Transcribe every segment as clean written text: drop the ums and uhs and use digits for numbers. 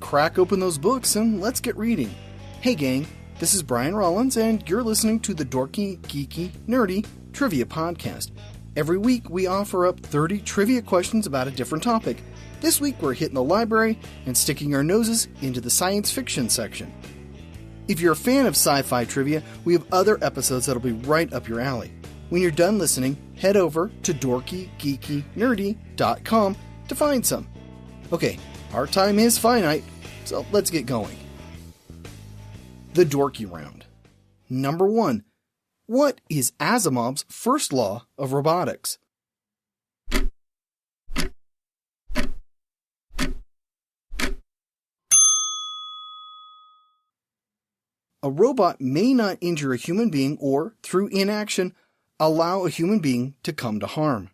crack open those books and let's get reading. Hey gang, this is Brian Rollins and you're listening to the Dorky, Geeky, Nerdy Trivia Podcast. Every week we offer up 30 trivia questions about a different topic. This week we're hitting the library and sticking our noses into the science fiction section. If you're a fan of sci-fi trivia, we have other episodes that'll be right up your alley. When you're done listening, head over to dorkygeekynerdy.com to find some. Okay, our time is finite, so let's get going. The Dorky Round. Number 1. What is Asimov's first law of robotics? A robot may not injure a human being or, through inaction, allow a human being to come to harm.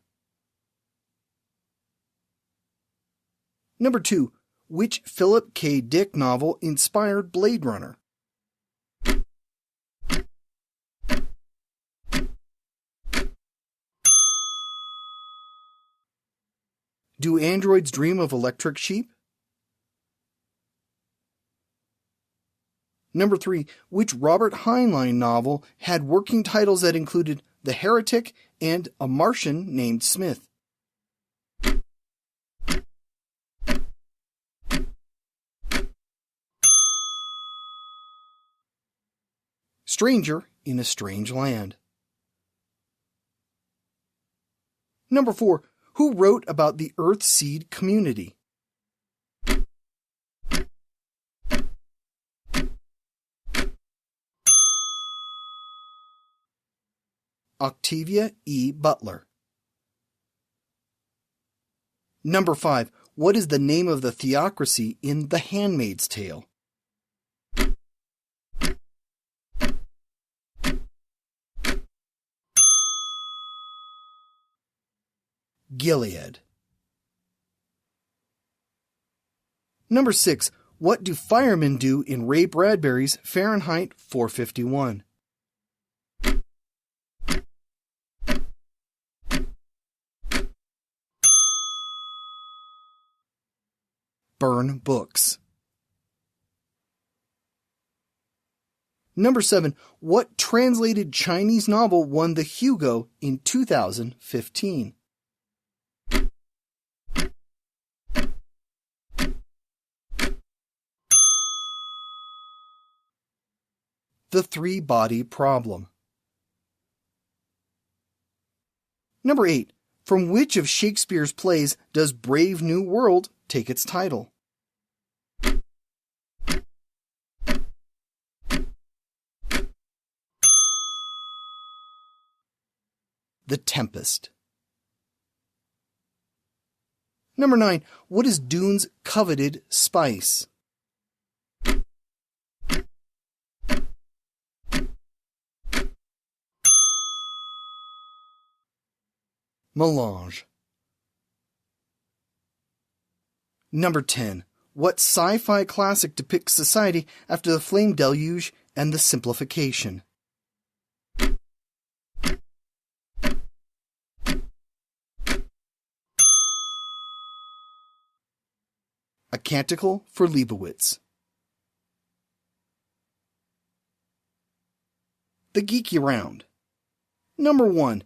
Number 2. Which Philip K. Dick novel inspired Blade Runner? Do androids dream of electric sheep? Number 3. Which Robert Heinlein novel had working titles that included The Heretic and A Martian Named Smith? Stranger in a Strange Land. Number 4. Who wrote about the Earthseed community? Octavia E. Butler. Number 5. What is the name of the theocracy in The Handmaid's Tale? Gilead. Number 6. What do firemen do in Ray Bradbury's Fahrenheit 451? Burn books. Number 7. What translated Chinese novel won the Hugo in 2015? The Three-Body Problem. Number 8. From which of Shakespeare's plays does Brave New World take its title? The Tempest. Number 9. What is Dune's coveted spice? Melange. Number 10. What sci-fi classic depicts society after the flame deluge and the simplification? A Canticle for Leibowitz. The Geeky Round. Number 1.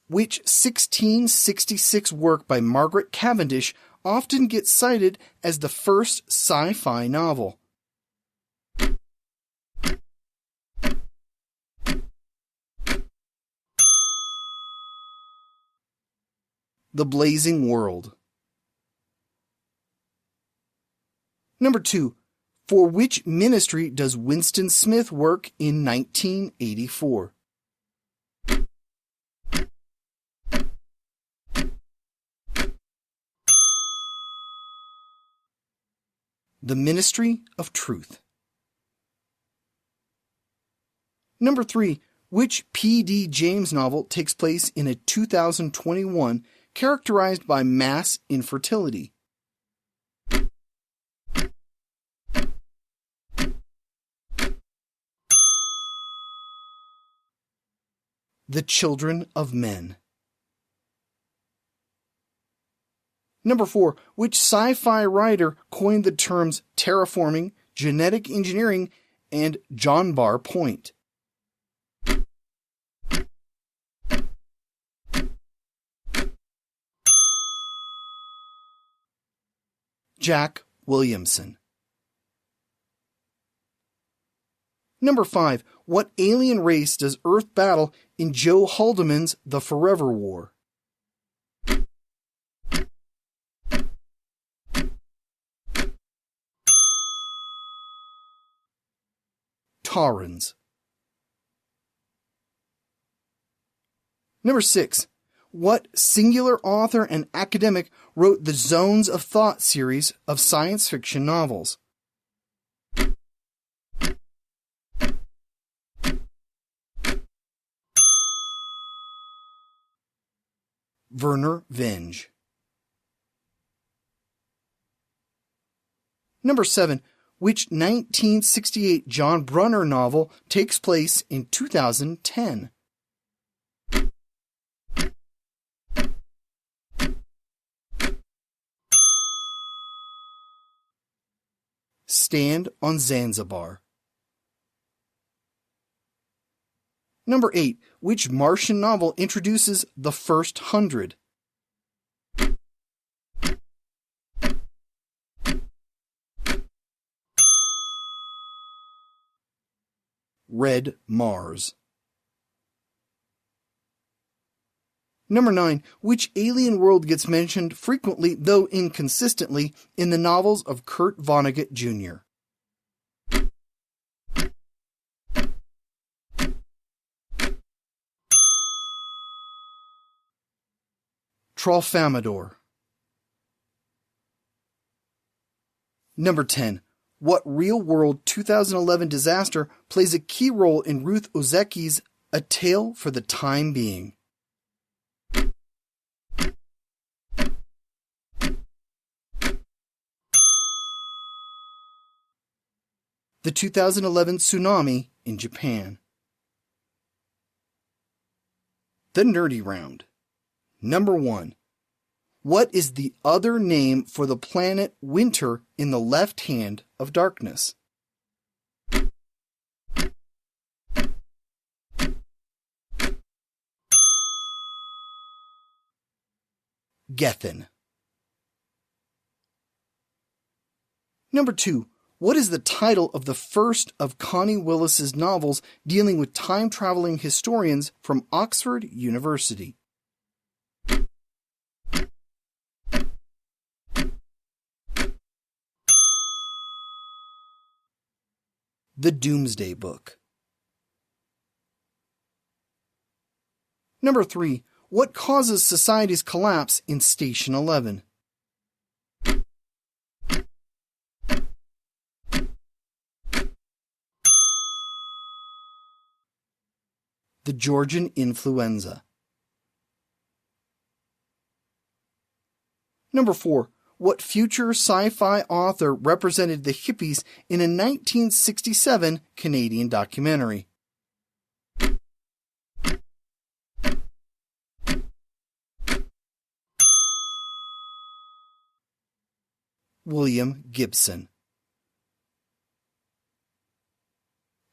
Which 1666 work by Margaret Cavendish often gets cited as the first sci-fi novel? The Blazing World. Number 2. For which ministry does Winston Smith work in 1984? The Ministry of Truth. Number 3. Which P.D. James novel takes place in a 2021 characterized by mass infertility? The Children of Men. Number 4. Which sci-fi writer coined the terms terraforming, genetic engineering, and John Bar Point? Jack Williamson. Number 5. What alien race does Earth battle in Joe Haldeman's The Forever War? Taurans. Number 6. What singular author and academic wrote the Zones of Thought series of science fiction novels? Werner Vinge. Number 7. Which 1968 John Brunner novel takes place in 2010? Stand on Zanzibar. Number 8. Which Martian novel introduces the first 100? Red Mars. Number 9. Which alien world gets mentioned frequently, though inconsistently, in the novels of Kurt Vonnegut Jr.? Tralfamadore. Number 10. What real-world 2011 disaster plays a key role in Ruth Ozeki's A Tale for the Time Being? The 2011 tsunami in Japan. The Nerdy Round. Number 1. What is the other name for the planet Winter in the Left Hand of Darkness? Gethin. Number 2. What is the title of the first of Connie Willis's novels dealing with time-traveling historians from Oxford University? The Doomsday Book. Number 3. What causes society's collapse in Station 11? The Georgian influenza. Number 4. What future sci-fi author represented the hippies in a 1967 Canadian documentary? William Gibson.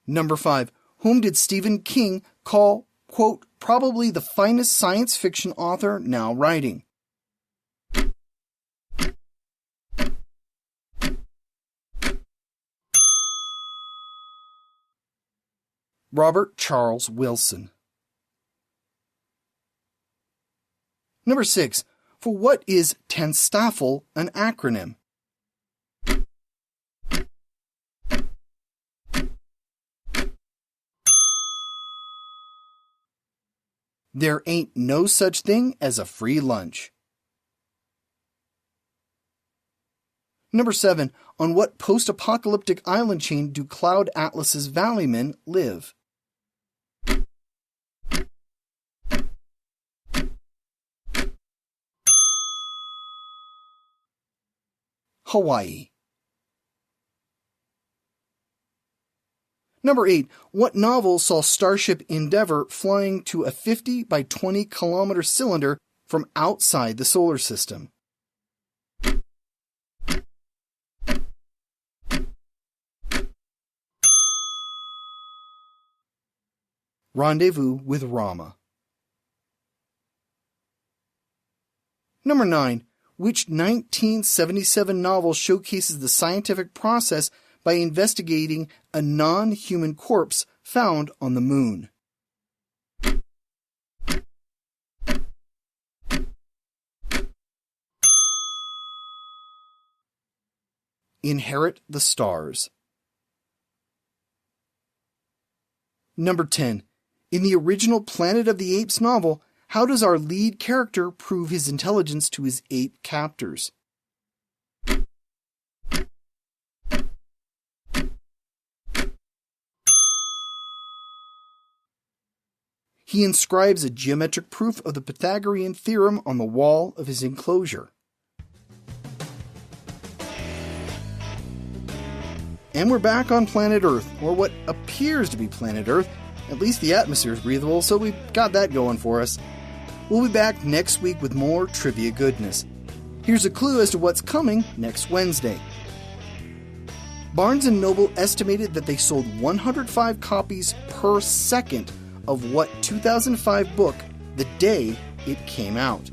Number 5. Whom did Stephen King call, quote, probably the finest science fiction author now writing? Robert Charles Wilson. Number 6. For what is TANSTAFL an acronym? There ain't no such thing as a free lunch. Number 7. On what post-apocalyptic island chain do Cloud Atlas's Valleymen live? Hawaii. Number 8. What novel saw Starship Endeavour flying to a 50 by 20 kilometer cylinder from outside the solar system? Rendezvous with Rama. Number 9. Which 1977 novel showcases the scientific process by investigating a non-human corpse found on the moon? Inherit the Stars. Number 10. In the original Planet of the Apes novel, how does our lead character prove his intelligence to his ape captors? He inscribes a geometric proof of the Pythagorean theorem on the wall of his enclosure. And we're back on planet Earth, or what appears to be planet Earth. At least the atmosphere is breathable, so we've got that going for us. We'll be back next week with more trivia goodness. Here's a clue as to what's coming next Wednesday. Barnes & Noble estimated that they sold 105 copies per second of what 2005 book the day it came out.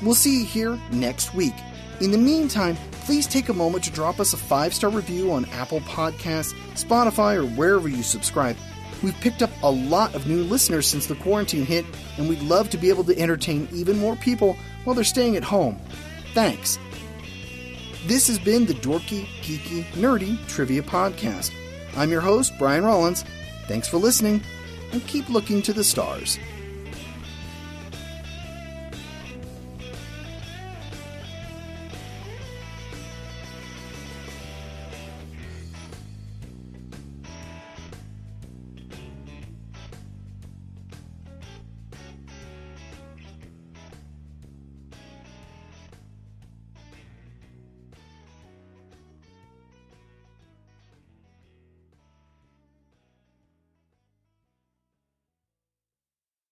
We'll see you here next week. In the meantime, please take a moment to drop us a 5-star review on Apple Podcasts, Spotify, or wherever you subscribe. We've picked up a lot of new listeners since the quarantine hit, and we'd love to be able to entertain even more people while they're staying at home. Thanks. This has been the Dorky, Geeky, Nerdy Trivia Podcast. I'm your host, Brian Rollins. Thanks for listening, and keep looking to the stars.